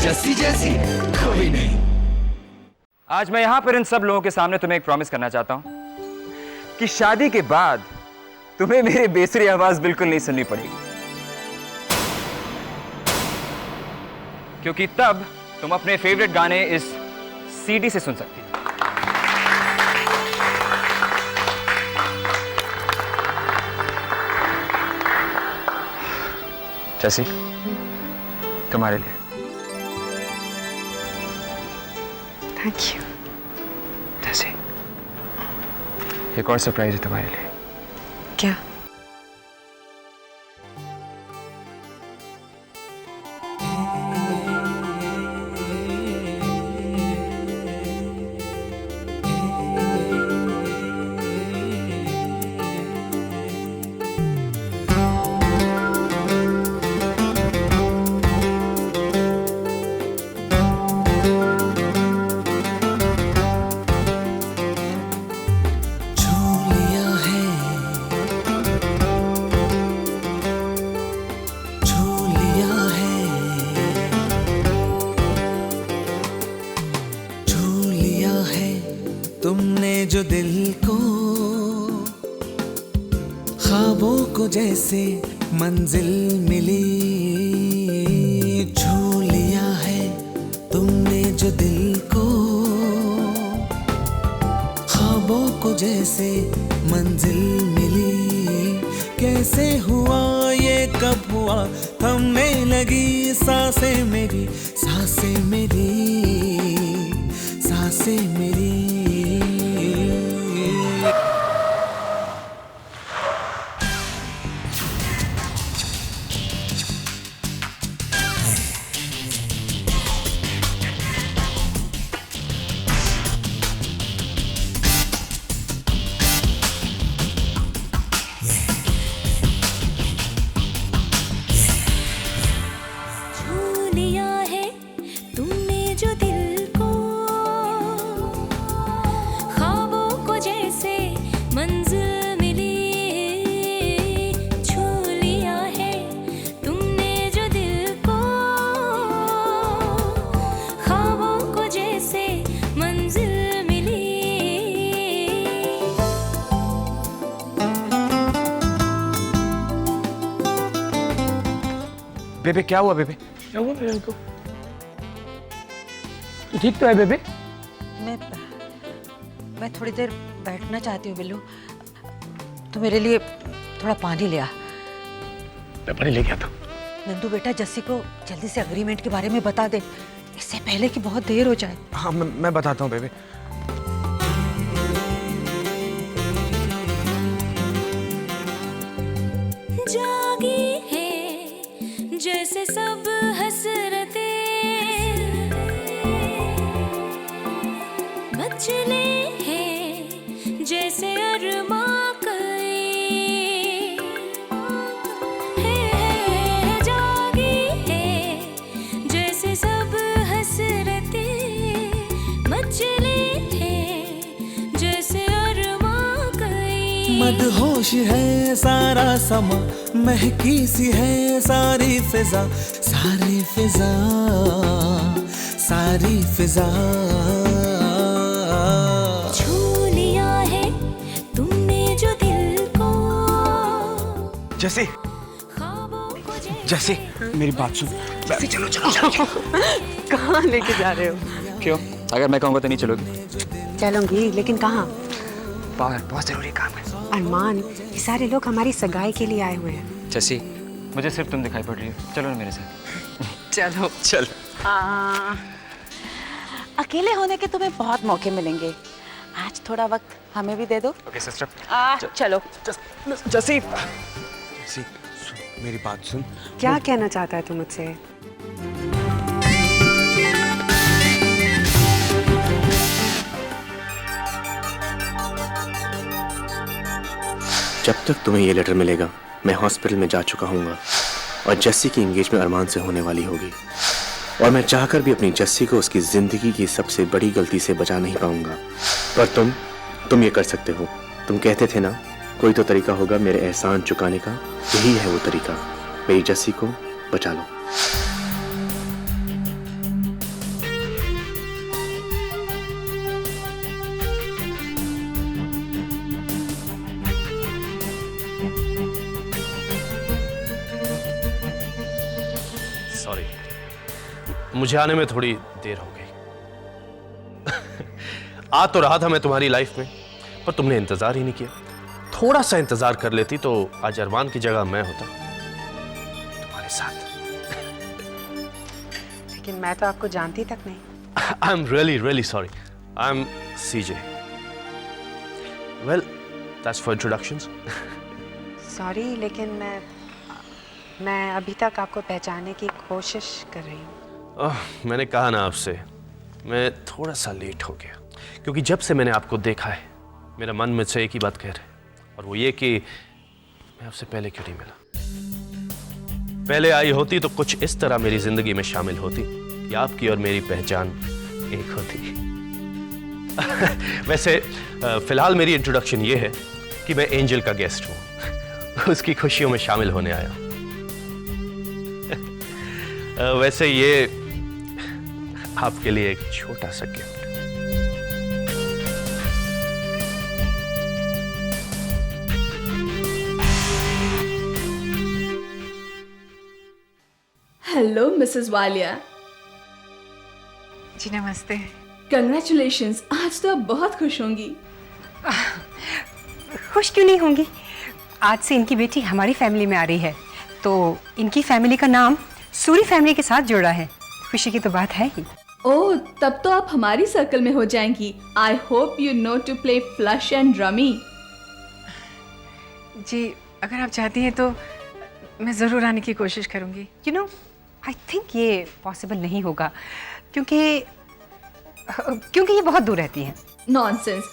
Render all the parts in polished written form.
जस्सी जैसी कोई नहीं। आज मैं यहां पर इन सब लोगों के सामने तुम्हें एक प्रॉमिस करना चाहता हूं कि शादी के बाद तुम्हें मेरी बेसुरी आवाज बिल्कुल नहीं सुननी पड़ेगी, क्योंकि तब तुम अपने फेवरेट गाने इस सीडी से सुन सकती हो। जैसी तुम्हारे लिए। Thank you. जैसी एक और सरप्राइज है तुम्हारे लिए। क्या? तुमने जो दिल को ख्वाबों को जैसे मंजिल मिली, छू लिया है तुमने जो दिल को ख्वाबों को जैसे मंजिल मिली। कैसे हुआ ये कब हुआ, थमने लगी सांसें मेरी, सांसें मेरी, सांसें मेरी। बेबे क्या हुआ? बेबे क्या हुआ मेरे को? ठीक तो है बेबे? मैं थोड़ी देर बैठना चाहती हूँ बिल्लू। तू मेरे लिए थोड़ा पानी ले आ। मैं पानी लेके आता हूँ। नंदू बेटा, जस्सी को जल्दी से अग्रीमेंट के बारे में बता दे, इससे पहले कि बहुत देर हो जाए। हाँ मैं बताता हूँ बेबे। जागी है जैसे सब हसरतें, बचने हैं जैसे अरमां कई, जागी है जैसे सब हसरतें, बचने हैं जैसे अरमां कई। मदहोश है सारा समा, महकी सी है सारी फिजा, सारी फिजा, सारी फिजा। छू लिया है तुमने जो दिल को। जैसी जैसी मेरी बात सुन। चलो चलो चलो। कहाँ लेके जा रहे हो? क्यों? अगर मैं कहूँगा तो नहीं चलोगी? चलूंगी, लेकिन कहाँ? बाहर बहुत जरूरी काम है। अरमान, ये सारे लोग हमारी सगाई के लिए आए हुए हैं। जैसी मुझे सिर्फ तुम दिखाई पड़ रही हो, चलो ना मेरे साथ। चलो चल। अकेले होने के तुम्हें बहुत मौके मिलेंगे, आज थोड़ा वक्त हमें भी दे दो। Okay sister. चलो। जैसी मेरी बात सुन। क्या कहना चाहता है तू मुझसे? जब तक तुम्हें ये लेटर मिलेगा मैं हॉस्पिटल में जा चुका हूँगा और जस्सी की एंगेजमेंट अरमान से होने वाली होगी, और मैं चाहकर भी अपनी जस्सी को उसकी जिंदगी की सबसे बड़ी गलती से बचा नहीं पाऊंगा। पर तुम ये कर सकते हो। तुम कहते थे ना, कोई तो तरीका होगा मेरे एहसान चुकाने का, यही है वो तरीका। मेरी जस्सी को बचा लो। मुझे आने में थोड़ी देर हो गई। आ तो रहा था मैं तुम्हारी लाइफ में, पर तुमने इंतजार ही नहीं किया। थोड़ा सा इंतजार कर लेती तो आज अरमान की जगह मैं होता तुम्हारे साथ। लेकिन मैं तो आपको जानती तक नहीं। I am really sorry. I am CJ. Well, that's for introductions. Sorry, लेकिन मैं अभी तक आपको पहचानने की कोशिश कर रही हूँ। मैंने कहा ना आपसे, मैं थोड़ा सा लेट हो गया, क्योंकि जब से मैंने आपको देखा है मेरा मन मुझसे एक ही बात कह रहा है, और वो ये कि मैं आपसे पहले क्यों नहीं मिला। पहले आई होती तो कुछ इस तरह मेरी जिंदगी में शामिल होती कि आपकी और मेरी पहचान एक होती। वैसे फिलहाल मेरी इंट्रोडक्शन ये है कि मैं एंजल का गेस्ट हूँ, उसकी खुशियों में शामिल होने आया हूँ। वैसे ये आपके लिए एक छोटा सा गिफ्ट। Hello Mrs Walia. जी नमस्ते। कंग्रेचुलेशंस, आज तो आप बहुत खुश होंगी। खुश क्यों नहीं होंगी? आज से इनकी बेटी हमारी फैमिली में आ रही है, तो इनकी फैमिली का नाम सूरी फैमिली के साथ जुड़ा है। खुशी की तो बात है ही। ओह, तब तो आप हमारी सर्कल में हो जाएंगी। I hope you know to play flush and rummy. जी, अगर आप चाहती हैं तो मैं ज़रूर आने की कोशिश करूँगी। यू नो, आई थिंक ये पॉसिबल नहीं होगा, क्योंकि ये बहुत दूर रहती हैं। Nonsense.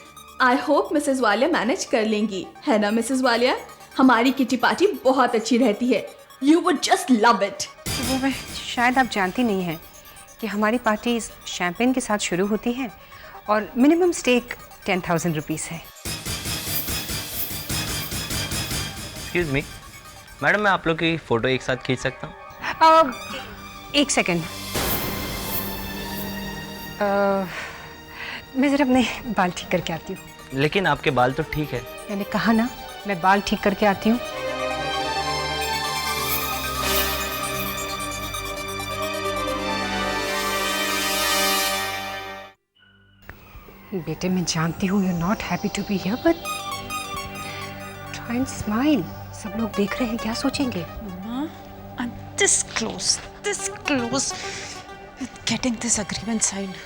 I hope Mrs Walia manage कर लेंगी, है ना मिसेस वालिया? हमारी किटी पार्टी बहुत अच्छी रहती है। You would just love it. वो मैं शायद आप जानती नहीं हैं कि हमारी पार्टी शैम्पेन के साथ शुरू होती है और मिनिमम स्टेक 10,000 रुपीज़ है। एक्सक्यूज मी मैडम, मैं आप लोग की फ़ोटो एक साथ खींच सकता हूँ? एक सेकेंड, मैं ज़रा अपने बाल ठीक करके आती हूँ। लेकिन आपके बाल तो ठीक है। मैंने कहा ना, मैं बाल ठीक करके आती हूँ। बेटे, मैं जानती हूँ you're not happy to be here, but try and smile. सब लोग देख रहे हैं, क्या सोचेंगे? Mama, I'm this close with getting this agreement signed.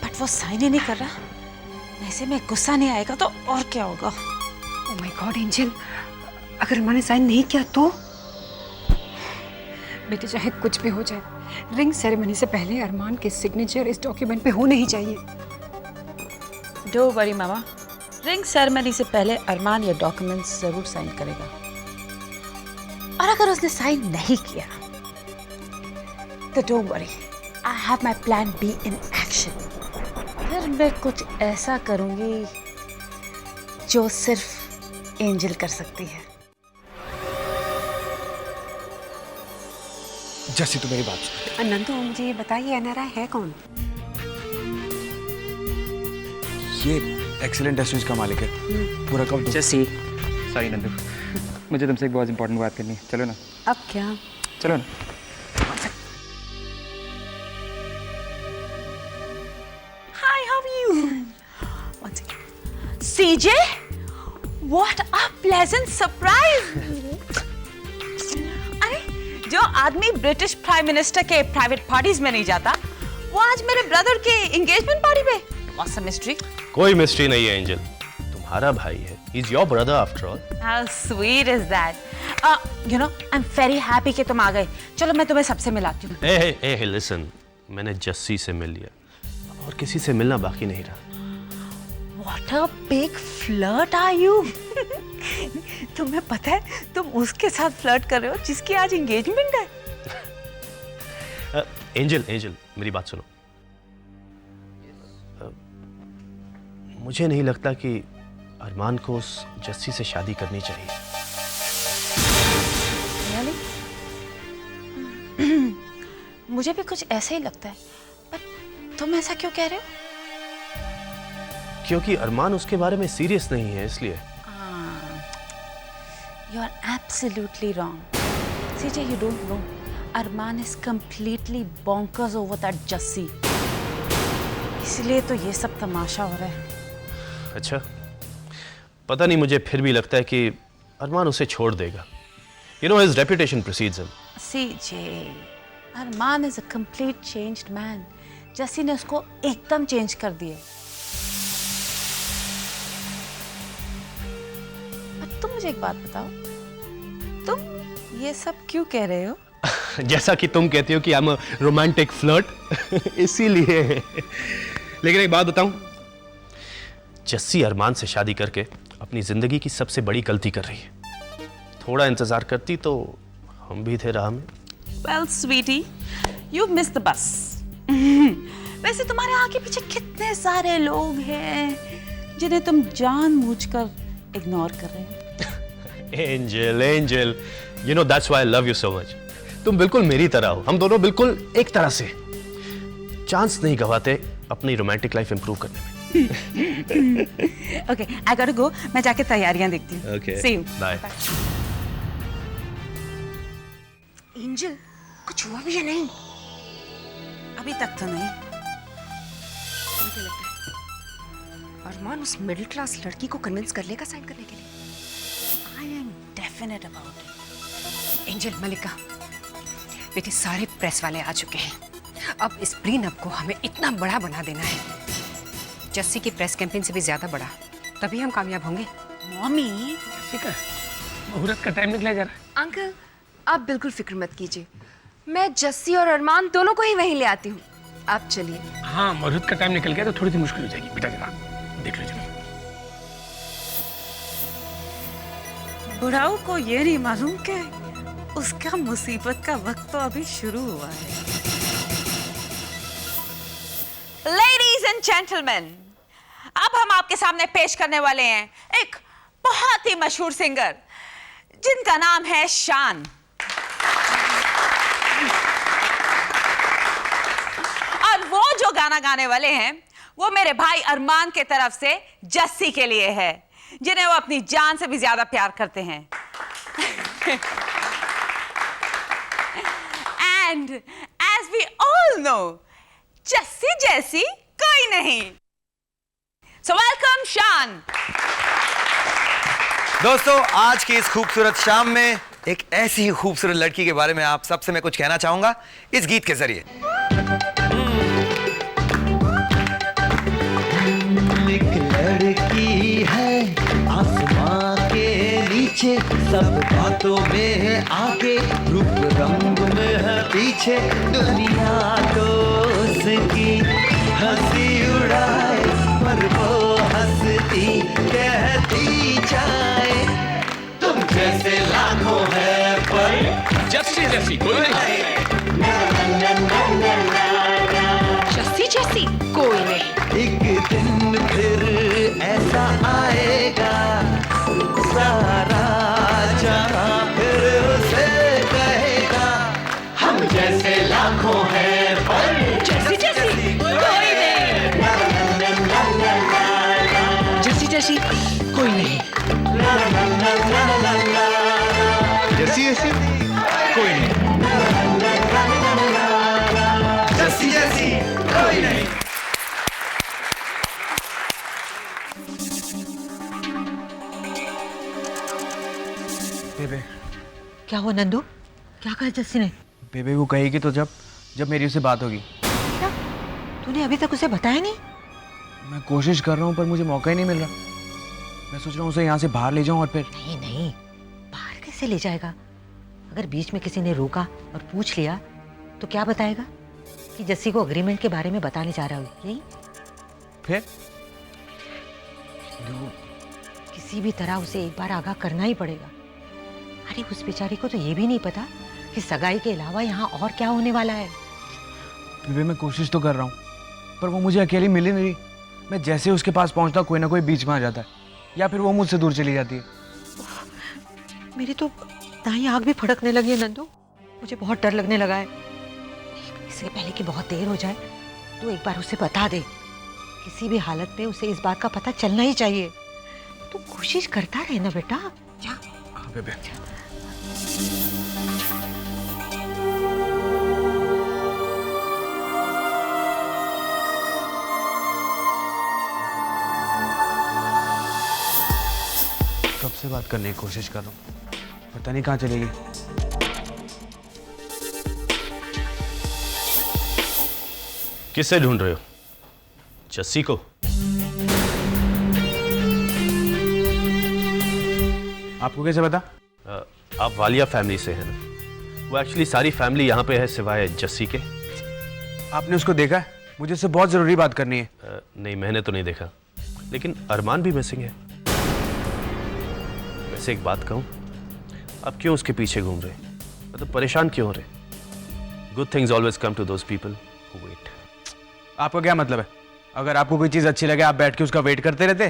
But वो साइन ही नहीं कर रहा। ऐसे में गुस्सा नहीं आएगा तो और क्या होगा? Oh my God, एंजल, अगर मैंने साइन नहीं किया तो? बेटे, चाहे कुछ भी हो जाए, रिंग सेरेमनी से पहले अरमान के सिग्नेचर इस डॉक्यूमेंट पे होने ही चाहिए। Don't worry mama, ring ceremony से पहले अरमान ये डॉक्यूमेंट्स जरूर साइन करेगा। और अगर उसने साइन नहीं किया तो don't worry, I have my plan be in action. फिर मैं कुछ ऐसा करूंगी जो सिर्फ एंजल कर सकती है। जैसी तो मेरी बात सुन। नंदू, मुझे ये बताइए, एनआरआई है कौन? ये एक्सीलेंट एस्यूज का मालिक है। पूरा अकाउंट जैसी। सॉरी नंदू, मुझे तुमसे एक बहुत इंपॉर्टेंट बात करनी है। चलो ना। अब क्या? चलो ना। Hi, how are you? One second. CJ, what a pleasant surprise! अरे, जो आदमी ब्रिटिश प्राइम मिनिस्टर के प्राइवेट पार्टीज में नहीं जाता, वो आज मेरे ब्रदर के एंगेजमेंट पार्टी में। What's the mystery? कोई मिस्ट्री नहीं है एंजल, तुम्हारा भाई है। He's your brother after all. How sweet is that? You know, I'm very happy कि तुम आ गए। चलो मैं तुम्हें सबसे मिलाती हूँ। Hey, listen, मैंने जस्सी से मिल लिया और किसी से मिलना बाकी नहीं रहा। What a big flirt are you? तुम्हें पता है तुम उसके साथ फ्लर्ट कर रहे हो जिसकी आज एंगेजमेंट है। एंजल, मेरी बात सुनो। मुझे नहीं लगता कि अरमान को उस जस्सी से शादी करनी चाहिए। मुझे भी कुछ ऐसा ही लगता है, पर तुम ऐसा क्यों कह रहे हो? क्योंकि अरमान उसके बारे में सीरियस नहीं है, इसलिए। You are absolutely wrong. CJ, you don't know. Armaan is completely bonkers over that Jassi, इसलिए तो ये सब तमाशा हो रहा है। अच्छा, पता नहीं, मुझे फिर भी लगता है कि अरमान उसे छोड़ देगा। You know, his reputation precedes him. CJ, Armaan is a complete changed man. Jassi ने उसको एकदम चेंज कर दिया। अब तुम मुझे एक बात बताओ, तुम ये सब क्यों कह रहे हो? जैसा कि तुम कहती हो कि I am a romantic flirt, इसीलिए। लेकिन एक बात बताऊं, जस्सी अरमान से शादी करके अपनी जिंदगी की सबसे बड़ी गलती कर रही है। थोड़ा इंतजार करती तो हम भी थे राह में। Well, sweetie, you've missed the bus. वैसे तुम्हारे आगे पीछे कितने सारे लोग हैं जिन्हें तुम जानबूझकर इग्नोर कर रहे हो। Angel, angel, you know that's why I love you so much. तुम बिल्कुल मेरी तरह हो, हम दोनों बिल्कुल एक तरह से। चांस नहीं गवाते अपनी रोमांटिक लाइफ इंप्रूव करने में। Okay, I gotta go. मैं जाके तैयारियां देखती हूँ। Okay. See you. Bye. Angel, कुछ हुआ भी या नहीं? अभी तक तो नहीं। मुझे लगता है अरमान उस मिडिल क्लास लड़की को कन्विंस कर लेगा साइन करने के लिए। I am definite about it. Angel, Mallika, बेटे सारे प्रेस वाले आ चुके हैं। अब इस प्रीनअप को हमें इतना बड़ा बना देना है, जस्सी की प्रेस कैंपेन से भी ज्यादा बड़ा, तभी हम कामयाब होंगे। मम्मी, मुहूर्त का टाइम निकला जा रहा है। अंकल, आप बिल्कुल फिक्र मत कीजिए, मैं जस्सी और अरमान दोनों को ही वहीं ले आती हूँ। आप चलिए। हाँ, मुहूर्त का टाइम निकल गया तो थोड़ी सी मुश्किल हो जाएगी। बेटा जरा देख लो जरा। बुढ़ाऊ को ये नहीं मालूम कि उसका मुसीबत का वक्त तो अभी शुरू हुआ है। Ladies and gentlemen, अब हम आपके सामने पेश करने वाले हैं एक बहुत ही मशहूर सिंगर जिनका नाम है शान। और वो जो गाना गाने वाले हैं वो मेरे भाई अरमान के तरफ से जस्सी के लिए है, जिन्हें वो अपनी जान से भी ज्यादा प्यार करते हैं। And as we all know, Jassi जैसी कोई नहीं। So welcome शान। दोस्तों, आज की इस खूबसूरत शाम में एक ऐसी ही खूबसूरत लड़की के बारे में आप सबसे मैं कुछ कहना चाहूंगा इस गीत के जरिए। एक लड़की है आसमां के नीचे, सब बातों में है आगे, रूप रंग में है पीछे, दुनिया तो उसकी हंसी उड़ाए, पर वो हंसती कहती जाए, तुम जैसे लाखों है पर जस्सी जैसी कोई नहीं। जस्सी जैसी कोई नहीं। एक दिन फिर ऐसा आएगा, सारा जहां फिर उसे कहेगा, हम जैसे लाखों हैं पर जस्सी जैसी कोई नहीं। जस्सी जैसी कोई नहीं। जस्सी जैसी कोई नहीं। जस्सी जैसी कोई नहीं। बेबे, क्या हुआ नंदू? क्या कहा जस्सी ने? बेबे वो कहेगी तो जब मेरी उससे बात होगी। क्या? तूने अभी तक उसे बताया नहीं? मैं कोशिश कर रहा हूँ पर मुझे मौका ही नहीं मिल रहा। मैं सोच रहा हूँ उसे यहाँ से बाहर ले जाऊँ और फिर। नहीं नहीं, बाहर कैसे ले जाएगा? अगर बीच में किसी ने रोका और पूछ लिया तो क्या बताएगा कि जस्सी को अग्रीमेंट के बारे में बताने जा रहा हूँ? यही फिर किसी भी तरह उसे एक बार आगाह करना ही पड़ेगा। अरे उस बेचारी को तो ये भी नहीं पता कि सगाई के अलावा यहाँ और क्या होने वाला है। बेबे मैं कोशिश तो कर रहा हूँ पर वो मुझे अकेली मिल ही नहीं रही। मैं जैसे उसके पास पहुँचता कोई ना कोई बीच में आ जाता है या फिर वो मुझसे दूर चली जाती है। मेरी तो दाई आग भी फड़कने लगी है नंदू, मुझे बहुत डर लगने लगा है। इससे पहले कि बहुत देर हो जाए तो एक बार उसे बता दे। किसी भी हालत में उसे इस बात का पता चलना ही चाहिए। तू कोशिश करता रहे ना बेटा। जा। हाँ बेबे। बात करने की कोशिश कर रहा हूँ, पता नहीं कहाँ चलेगी। किससे ढूंढ रहे हो? जस्सी को? आपको कैसे पता? आप वालिया फैमिली से हैं ना? वो एक्चुअली सारी फैमिली यहाँ पे है सिवाय जस्सी के। आपने उसको देखा है? मुझे उससे बहुत जरूरी बात करनी है। नहीं, मैंने तो नहीं देखा, लेकिन अरमान भी मिसिंग है। वैसे एक बात कहूँ, आप क्यों उसके पीछे घूम रहे? मतलब परेशान क्यों हो रहे? Good things always come to those people who wait. आपका क्या मतलब है? अगर आपको कोई चीज अच्छी लगे आप बैठ के उसका वेट करते रहते?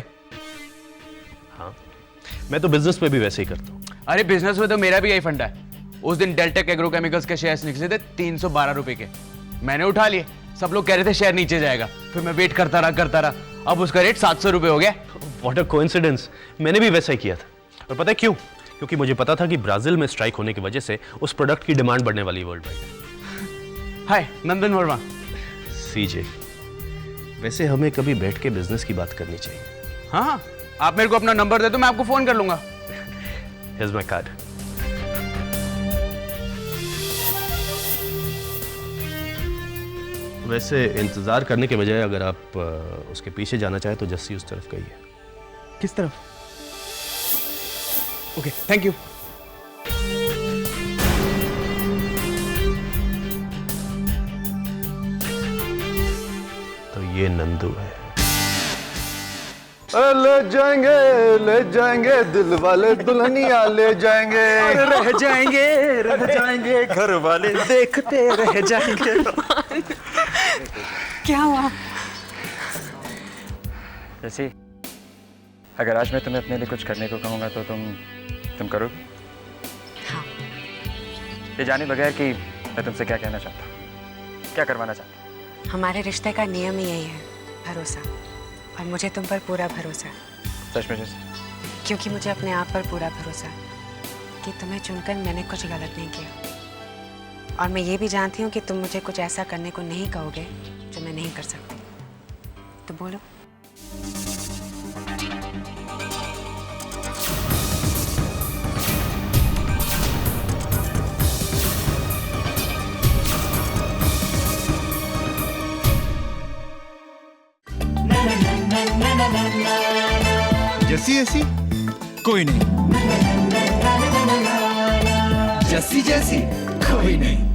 हाँ, मैं तो बिजनेस में भी वैसे ही करता हूँ। अरे बिजनेस में तो मेरा भी यही फंडा है। उस दिन डेल्टेक एग्रोकेमिकल्स के शेयर्स निकले थे 312 रुपए के, मैंने उठा लिए। सब लोग कह रहे थे शेयर नीचे जाएगा, फिर मैं वेट करता रहा, अब उसका रेट 700 रुपए हो गया। व्हाट अ कोइंसिडेंस, मैंने भी वैसा ही किया था। और पता है क्यों? क्योंकि मुझे पता था कि ब्राजील में स्ट्राइक होने की वजह से उस प्रोडक्ट की डिमांड बढ़ने वाली वर्ल्ड वाइड। हाय नंदन वर्मा। सीजे, वैसे हमें कभी बैठ के बिजनेस की बात करनी चाहिए। हाँ, आप मेरे को अपना नंबर दे दो, मैं आपको फोन कर लूंगा। Here's my card. वैसे इंतजार करने के बजाय अगर आप उसके पीछे जाना चाहे तो जस्सी उस तरफ गई है। किस तरफ? Okay, thank you. तो ये नंदू है। ले जाएंगे दिल वाले दुल्हनिया ले जाएंगे। रह जाएंगे घर वाले देखते रह जाएंगे। क्या हुआ? जैसे अगर आज मैं तुम्हें अपने लिए कुछ करने को कहूँगा तो तुम करोगे? हाँ। ये जाने बगैर कि मैं तुमसे क्या कहना चाहता हूँ, क्या करवाना चाहता हूँ। हमारे रिश्ते का नियम ही यही है, भरोसा। और मुझे तुम पर पूरा भरोसा है। सच में जैसे? क्योंकि मुझे अपने आप पर पूरा भरोसा है कि तुम्हें चुनकर मैंने कुछ गलत नहीं किया। और मैं ये भी जानती हूँ कि तुम मुझे कुछ ऐसा करने को नहीं कहोगे जो मैं नहीं कर सकती। तो बोलो। जैसी ऐसी कोई नहीं, जैसी जैसी कोई नहीं।